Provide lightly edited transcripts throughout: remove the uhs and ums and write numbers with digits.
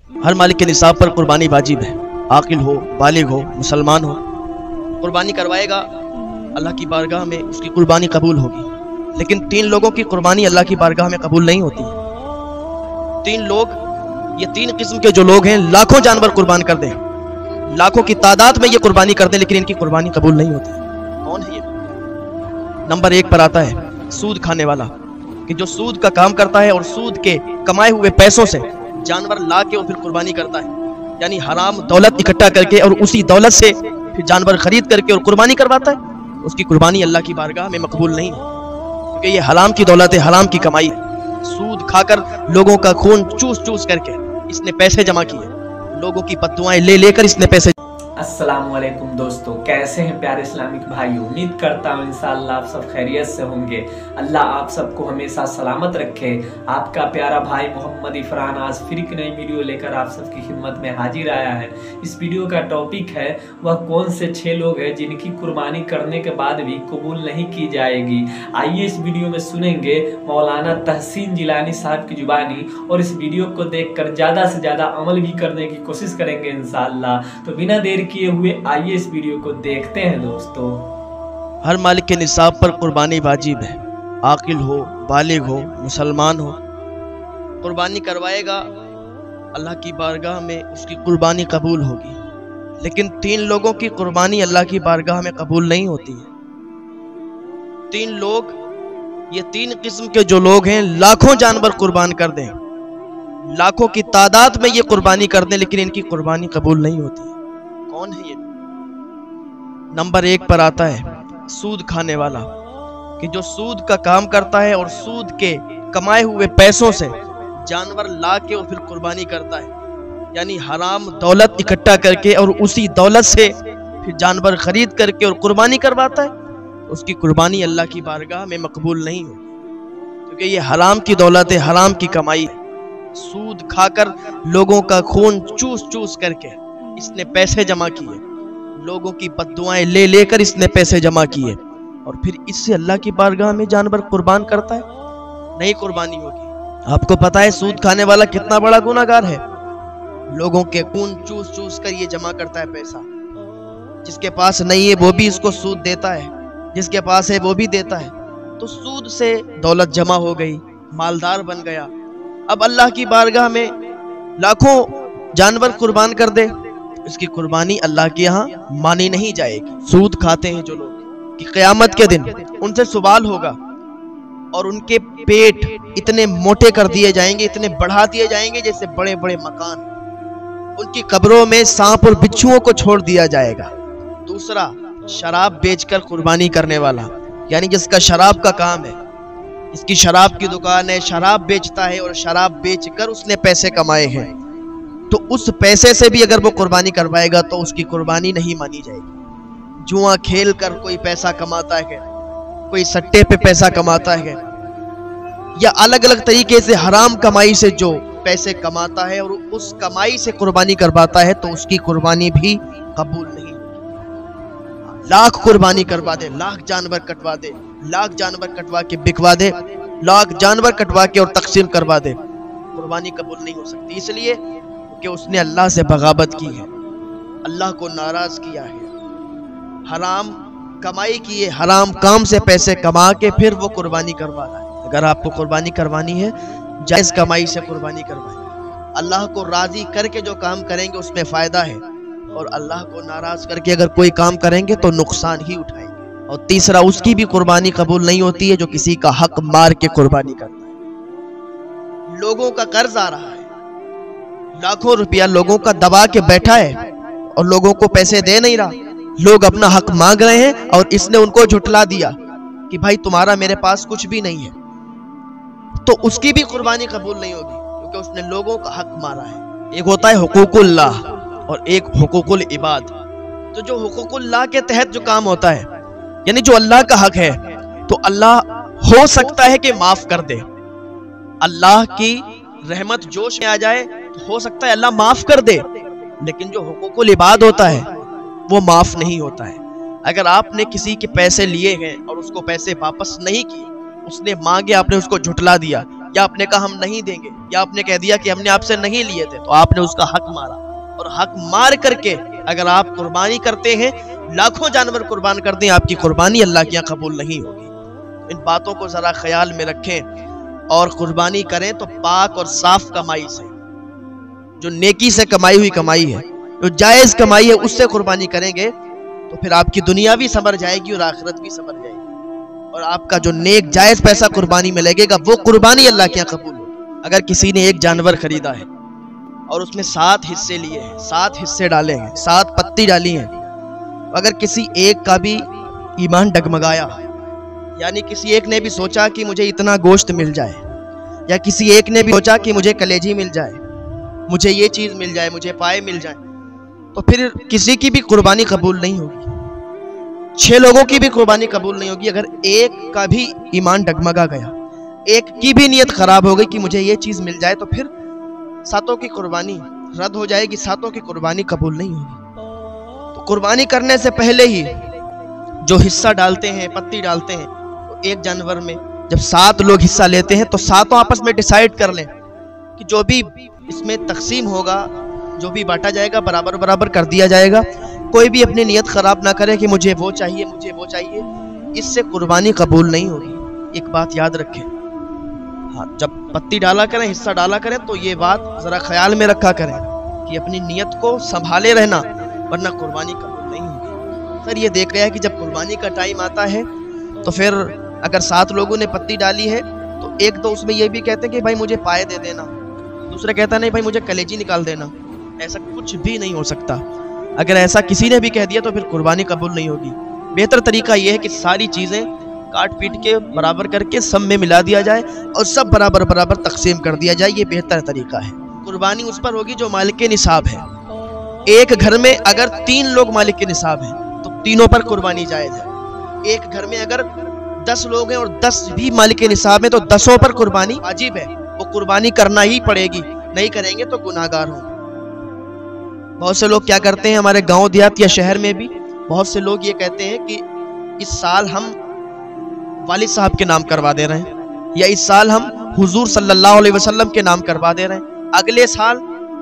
ہر مالک کے نصاب پر قربانی واجب ہے، عاقل ہو، بالغ ہو، مسلمان ہو، قربانی کروائے گا اللہ کی بارگاہ میں اس کی قربانی قبول ہوگی۔ لیکن 3 لوگوں کی قربانی اللہ کی بارگاہ میں قبول نہیں ہوتی۔ 3 لوگ، یہ 3 قسم کے جو لوگ ہیں، لاکھوں جانور قربان کر دیں، لاکھوں کی تعداد میں یہ قربانی کر دیں، لیکن ان کی قربانی قبول نہیں ہوتی۔ کون ہے یہ؟ نمبر 1 پر آتا ہے سود کھانے والا، کہ جو سود کا کام کرتا ہے اور سود کے کمائے ہوئے پیسوں سے جانور لا کے اور پھر قربانی کرتا ہے، یعنی حرام دولت اکٹھا کر کے اور اسی دولت سے پھر جانور خرید کر کے اور قربانی کرواتا ہے، اس کی قربانی اللہ کی بارگاہ میں مقبول نہیں ہے، کیونکہ یہ حرام کی دولت ہے، حرام کی کمائی ہے۔ سود کھا کر لوگوں کا خون چوس چوس کر کے اس نے پیسے جمع کیے، لوگوں کی بددعائیں لے لے کر اس نے پیسے۔ السلام علیکم دوستو، کیسے ہیں پیارے اسلامک بھائیو؟ امید کرتا ہوں انشاءاللہ آپ سب خیریت سے ہوں گے۔ اللہ آپ سب کو ہمیشہ سلامت رکھے۔ آپ کا پیارا بھائی محمد عفران آج پھر ایک نئی ویڈیو لے کر آپ سب کی خدمت میں حاضر آیا ہے۔ اس ویڈیو کا ٹاپک ہے وہ کون سے 6 لوگ ہیں جن کی قربانی کرنے کے بعد بھی قبول نہیں کی جائے گی۔ آئیے اس ویڈیو میں سنیں گے مولانا تحسین جیلانی صاحب کی زبانی، اور اس ویڈیو کو دیکھ کر زیادہ سے زیادہ عمل بھی کرنے کی کوشش کریں گے انشاءاللہ۔ تو بنا دیر کیے ہوئے آئیے اس ویڈیو کو دیکھتے ہیں دوستو۔ ہر مالک کے نصاب پر قربانی واجب ہے، عاقل ہو، بالغ ہو، مسلمان ہو، قربانی کروائے گا اللہ کی بارگاہ میں اس کی قربانی قبول ہوگی۔ لیکن 3 لوگوں کی قربانی اللہ کی بارگاہ میں قبول نہیں ہوتی ہے۔ 3 لوگ، یہ 3 قسم کے جو لوگ ہیں، لاکھوں جانور قربان کر دیں، لاکھوں کی تعداد میں یہ قربانی کر دیں، لیکن ان کی قربانی قبول نہیں ہوتی ہے۔ کون ہے یہ؟ نمبر 1 پر آتا ہے سود کھانے والا، کہ جو سود کا کام کرتا ہے اور سود کے کمائے ہوئے پیسوں سے جانور لا کے اور پھر قربانی کرتا ہے، یعنی حرام دولت اکٹھا کر کے اور اسی دولت سے پھر جانور خرید کر کے اور قربانی کرواتا ہے، اس کی قربانی اللہ کی بارگاہ میں مقبول نہیں ہو، کیونکہ یہ حرام کی دولت ہے، حرام کی کمائی ہے۔ سود کھا کر لوگوں کا خون چوس چوس کر کے اس نے پیسے جمع کیے، لوگوں کی بددعائیں لے لے کر اس نے پیسے جمع کیے، اور پھر اس سے اللہ کی بارگاہ میں جانور قربان کرتا ہے، نہیں قربانی ہوگی۔ آپ کو پتا ہے سود کھانے والا کتنا بڑا گناہگار ہے؟ لوگوں کے خون چوس چوس کر یہ جمع کرتا ہے پیسہ، جس کے پاس نہیں ہے وہ بھی اس کو سود دیتا ہے، جس کے پاس ہے وہ بھی دیتا ہے، تو سود سے دولت جمع ہو گئی، مالدار بن گیا۔ اب اللہ کی بارگاہ میں لاکھوں جانور قربان کر دے، اس کی قربانی اللہ کے یہاں مانی نہیں جائے گی۔ سود کھاتے ہیں جو لوگ، کہ قیامت کے دن ان سے سوال ہوگا، اور ان کے پیٹ اتنے موٹے کر دیے جائیں گے، اتنے بڑھا دیے جائیں گے جیسے بڑے بڑے مکان، ان کی قبروں میں سانپ اور بچھوؤں کو چھوڑ دیا جائے گا۔ دوسرا، شراب بیچ کر قربانی کرنے والا، یعنی جس کا شراب کا کام ہے، اس کی شراب کی دکان ہے، شراب بیچتا ہے اور شراب بیچ کر اس نے پیسے کمائے ہیں، تو اس پیسے سے بھی اگر وہ قربانی کروائے گا تو اس کی قربانی نہیں مانی جائے گی۔ جوا کھیل کر کوئی پیسہ کماتا ہے، کوئی سٹے پہ پیسہ کماتا ہے، یا الگ الگ طریقے سے حرام کمائی سے جو پیسے کماتا ہے اور اس کمائی سے قربانی کرواتا ہے، تو اس کی قربانی بھی قبول نہیں۔ لاکھ قربانی کروا دے، لاکھ جانور کٹوا دے، لاکھ جانور کٹوا کے بکوا دے، لاکھ جانور کٹوا کے اور تقسیم کروا دے، قربانی قبول نہیں ہو سکتی، اس لیے کہ اس نے اللہ سے بغاوت کی ہے، اللہ کو ناراض کیا ہے، حرام کمائی کی ہے، حرام کام سے پیسے کما کے پھر وہ قربانی کروا رہا ہے۔ اگر آپ کو قربانی کروانی ہے، جائز کمائی سے قربانی کروائیں، اللہ کو راضی کر کے جو کام کریں گے اس میں فائدہ ہے، اور اللہ کو ناراض کر کے اگر کوئی کام کریں گے تو نقصان ہی اٹھائیں گے۔ اور تیسرا، اس کی بھی قربانی قبول نہیں ہوتی ہے جو کسی کا حق مار کے قربانی کرتا ہے۔ لوگوں کا قرض آ رہا ہے، لاکھوں روپیہ لوگوں کا دبا کے بیٹھا ہے اور لوگوں کو پیسے دے نہیں رہا، لوگ اپنا حق مانگ رہے ہیں اور اس نے ان کو جھٹلا دیا کہ بھائی تمہارا میرے پاس کچھ بھی نہیں ہے، تو اس کی بھی قربانی قبول نہیں ہوگی، کیونکہ اس نے لوگوں کا حق مارا ہے۔ ایک ہوتا ہے حقوق اللہ اور ایک حقوق العباد۔ تو جو حقوق اللہ کے تحت جو کام ہوتا ہے، یعنی جو اللہ کا حق ہے، تو اللہ ہو سکتا ہے کہ معاف کر دے، اللہ کی رحمت جوش میں آ جائے تو ہو سکتا ہے اللہ معاف کر دے، لیکن جو حقوق العباد ہوتا ہے وہ معاف نہیں ہوتا ہے۔ اگر آپ نے کسی کے پیسے لیے ہیں اور اس کو پیسے واپس نہیں کیے، اس نے مانگے، آپ نے اس کو جھٹلا دیا، یا آپ نے کہا ہم نہیں دیں گے، یا آپ نے کہہ دیا کہ ہم نے آپ سے نہیں لیے تھے، تو آپ نے اس کا حق مارا، اور حق مار کر کے اگر آپ قربانی کرتے ہیں، لاکھوں جانور قربان کرتے ہیں، آپ کی قربانی اللہ کے یہاں قبول نہیں ہوگی۔ ان باتوں کو ذرا خیال میں رکھیں اور قربانی کریں تو پاک اور صاف کمائی سے، جو نیکی سے کمائی ہوئی کمائی ہے، جو جائز کمائی ہے، اس سے قربانی کریں گے تو پھر آپ کی دنیا بھی سنور جائے گی اور آخرت بھی سنور جائے گی، اور آپ کا جو نیک جائز پیسہ قربانی میں لگے گا وہ قربانی اللہ کے یہاں قبول ہوگی۔ اگر کسی نے ایک جانور خریدا ہے اور اس میں 7 حصے لیے ہیں، 7 حصے ڈالے ہیں، 7 پتی ڈالی ہیں، اگر کسی ایک کا بھی ایمان ڈگمگایا، یعنی کسی ایک نے بھی سوچا کہ مجھے اتنا گوشت مل جائے، یا کسی ایک نے بھی سوچا کہ مجھے کلیجی مل جائے، مجھے یہ چیز مل جائے، مجھے پائے مل جائیں، تو پھر کسی کی بھی قربانی قبول نہیں ہوگی، 6 لوگوں کی بھی قربانی قبول نہیں ہوگی۔ اگر ایک کا بھی ایمان ڈگمگا گیا، ایک کی بھی نیت خراب ہو گئی کہ مجھے یہ چیز مل جائے، تو پھر 7 کی قربانی رد ہو جائے گی، 7 کی قربانی قبول نہیں ہوگی۔ تو قربانی کرنے سے پہلے ہی جو حصہ ڈالتے ہیں، پتی ڈالتے ہیں، تو ایک جانور میں جب 7 لوگ حصہ لیتے ہیں تو 7 آپس میں ڈیسائیڈ کر لیں کہ جو بھی اس میں تقسیم ہوگا، جو بھی بانٹا جائے گا، برابر برابر کر دیا جائے گا۔ کوئی بھی اپنی نیت خراب نہ کرے کہ مجھے وہ چاہیے، مجھے وہ چاہیے، اس سے قربانی قبول نہیں ہوگی۔ ایک بات یاد رکھیں، ہاں، جب پتی ڈالا کریں، حصہ ڈالا کریں، تو یہ بات ذرا خیال میں رکھا کریں کہ اپنی نیت کو سنبھالے رہنا، ورنہ قربانی قبول نہیں ہوگی۔ سر یہ دیکھ گیا کہ جب قربانی کا ٹائم آتا ہے تو پھر اگر 7 لوگوں نے پتی ڈالی ہے تو ایک تو اس میں یہ بھی کہتے ہیں کہ بھائی مجھے پائے دے دینا، دوسرا کہتا نہیں بھائی مجھے کلیجی نکال دینا۔ ایسا کچھ بھی نہیں ہو سکتا۔ اگر ایسا کسی نے بھی کہہ دیا تو پھر قربانی قبول نہیں ہوگی۔ بہتر طریقہ یہ ہے کہ ساری چیزیں کاٹ پیٹ کے برابر کر کے سب میں ملا دیا جائے اور سب برابر برابر تقسیم کر دیا جائے، یہ بہتر طریقہ ہے۔ قربانی اس پر ہوگی جو مالک نصاب ہے۔ ایک گھر میں اگر 3 لوگ مالک نصاب ہیں تو تینوں پر قربانی جائز ہے۔ ایک گھر میں اگر 10 لوگ ہیں اور 10 بھی مالک نصاب ہیں تو 10 پر قربانی واجب ہے، وہ قربانی کرنا ہی پڑے گی، نہیں کریں گے تو گناہگار ہوں۔ بہت سے لوگ کیا کرتے ہیں، ہمارے گاؤں دیہات یا شہر میں بھی بہت سے لوگ یہ کہتے ہیں کہ اس سال ہم والد صاحب کے نام کروا دے رہے ہیں، یا اس سال ہم حضور صلی اللہ علیہ وسلم کے نام کروا دے رہے ہیں، اگلے سال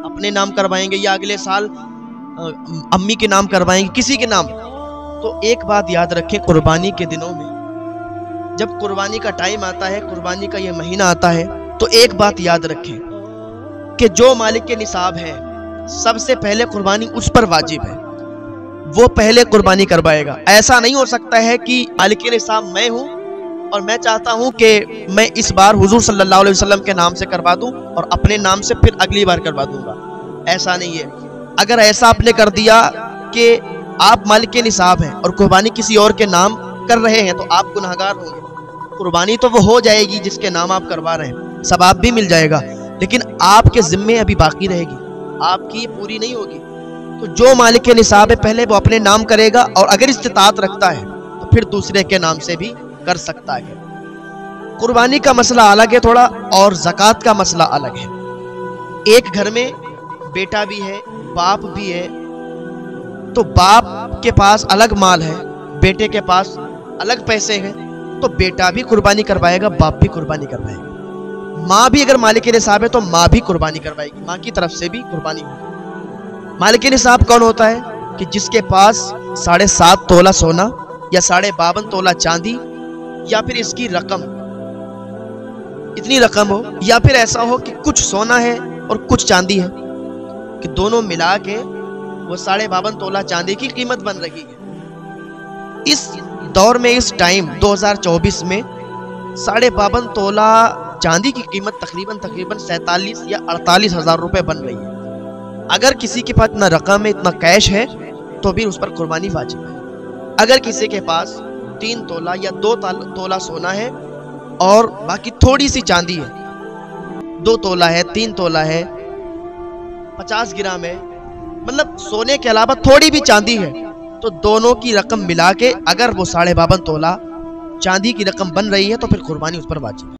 اپنے نام کروائیں گے، یا اگلے سال امی کے نام کروائیں گے، کسی کے نام۔ تو ایک بات یاد رکھیں، قربانی کے دنوں میں جب قربانی کا ٹائم آتا ہے، قربانی کا یہ مہینہ آتا ہے، تو ایک بات یاد رکھیں کہ جو مالک کے نصاب ہے سب سے پہلے قربانی اس پر واجب ہے، وہ پہلے قربانی کروائے گا۔ ایسا نہیں ہو سکتا ہے کہ مالک کے نصاب میں ہوں اور میں چاہتا ہوں کہ میں اس بار حضور صلی اللہ علیہ وسلم کے نام سے کروا دوں اور اپنے نام سے پھر اگلی بار کروا دوں گا۔ ایسا نہیں ہے۔ اگر ایسا آپ نے کر دیا کہ آپ مالک کے نصاب ہیں اور قربانی کسی اور کے نام کر رہے ہیں تو آپ گناہگار ہوں گے۔ قربانی تو وہ ہو جائے گی جس کے نام آپ کروا رہے ہیں، ثواب بھی مل جائے گا، لیکن آپ کے ذمے ابھی باقی رہے گی، آپ کی یہ پوری نہیں ہوگی۔ تو جو مالک کے نصاب ہے پہلے وہ اپنے نام کرے گا، اور اگر استطاعت رکھتا ہے تو پھر دوسرے کے نام سے بھی کر سکتا ہے۔ قربانی کا مسئلہ الگ ہے تھوڑا، اور زکوٰۃ کا مسئلہ الگ ہے۔ ایک گھر میں بیٹا بھی ہے، باپ بھی ہے، تو باپ کے پاس الگ مال ہے، بیٹے کے پاس الگ پیسے ہیں، تو بیٹا بھی قربانی کروائے گا، باپ بھی قربانی کروائے گا۔ ماں بھی اگر مالک نصاب ہے تو ماں بھی قربانی کروائے گی، ماں کی طرف سے بھی قربانی ہوگی۔ مالک نصاب کون ہوتا ہے؟ کہ جس کے پاس 7.5 تولہ سونا یا 52.5 تولہ چاندی، یا پھر اس کی رقم اتنی رقم ہو، یا پھر ایسا ہو کہ کچھ سونا ہے اور کچھ چاندی ہے، کہ دونوں ملا کے وہ 52.5 تولہ چاندی کی قیمت بن رہی ہے۔ اس دور میں، اس ٹائم 2024 میں 52.5 تولہ چاندی کی قیمت تقریباً 47 یا 48 ہزار روپے بن رہی ہے۔ اگر کسی کے پاس اتنا رقم ہے، اتنا کیش ہے، تو بھی اس پر قربانی واجب ہے۔ اگر کسی کے پاس 3 تولہ یا 2 تولہ سونا ہے اور باقی تھوڑی سی چاندی ہے، 2 تولہ ہے، 3 تولہ ہے، 50 گرام ہے، مطلب سونے کے علاوہ تھوڑی بھی چاندی ہے، تو دونوں کی رقم ملا کے اگر وہ 52.5 تولہ چاندی کی رقم بن رہی ہے تو پھر قربانی اس پر واجب ہے۔